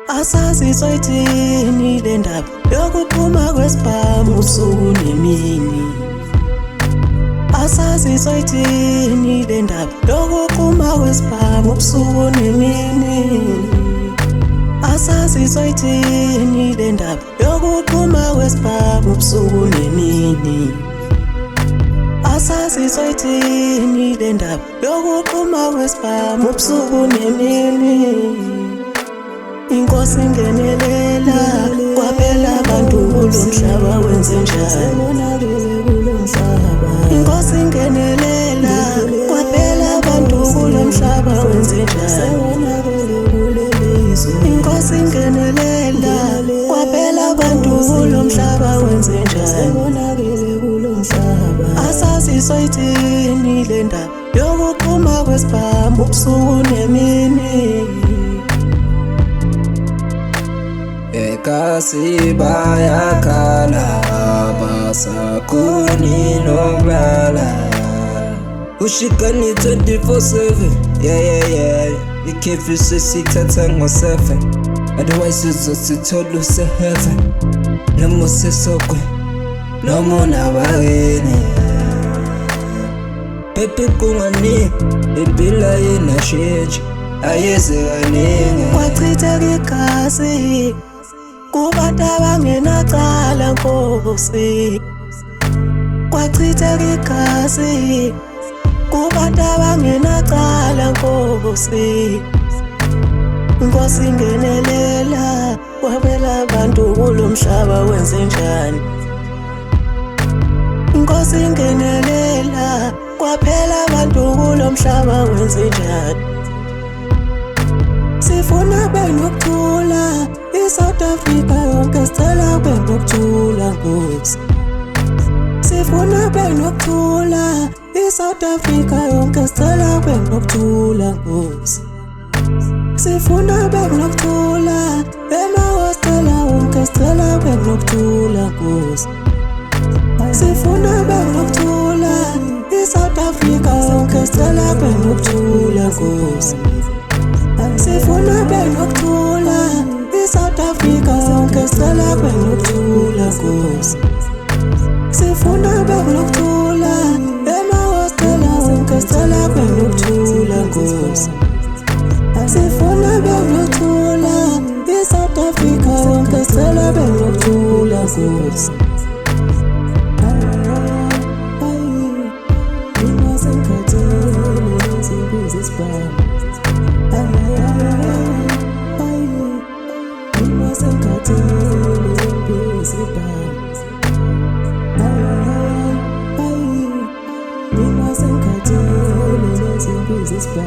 Asazi soyithini le ndaba yokuphuma kwesibhamu ubusuku nemini. Asazi soyithini le ndaba yokuphuma kwesibhamu ubusuku nemini. Asazi soyithini le ndaba yokuphuma kwesibhamu ubusuku nemini. Asazi soyithini le ndaba yokuphuma kwesibhamu ubusuku nemini. Inkosi ingenelela kwaphela abantu kulomhlaba wenze njani. Inkosi ingenelela kwaphela abantu kulomhlaba wenze njani. Inkosi ingenelela kwaphela abantu kulomhlaba wenze njani. Asazi soyithini le ndaba yokuphuma kwesibhamu ubusuku nemini. Ekasi bayakhala abasakhoni nokulala. Ushikani 24/7, yeah. Ikhefu sesithatha ngo-7, otherwise uzosithola use-heaven. Noma usesokwe noma unabakeni. Pepe kungani impila yenashintshi ayeze kaningi. Kwachitheka igazi kubantu abangenacala Nkosi. Kwachitheka igazi kubantu abangenacala Nkosi. Inkosi ingenelela kwaphela abantu kulomhlaba wenze njani. Inkosi ingenelela kwaphela abantu kulomhlaba wenze njani. Sifuna benokuthula iSouth Africa yonke sicela benokuthula Nkosi. Sifuna benokuthula iSouth Africa yonke sicela benokuthula Nkosi. Sifuna benokuthula emahostela wonke sicela benokuthula Nkosi. Sifuna benokuthula iSouth Africa yonke sicela benokuthula Nkosi. Sifuna benokuthula iSouth Africa yonke sicela benokuthula Nkosi. Sifuna benokuthula emahostela wonke sicela benokuthula Nkosi. Sifuna benokuthula iSouth Africa yonke sicela benokuthula Nkosi. This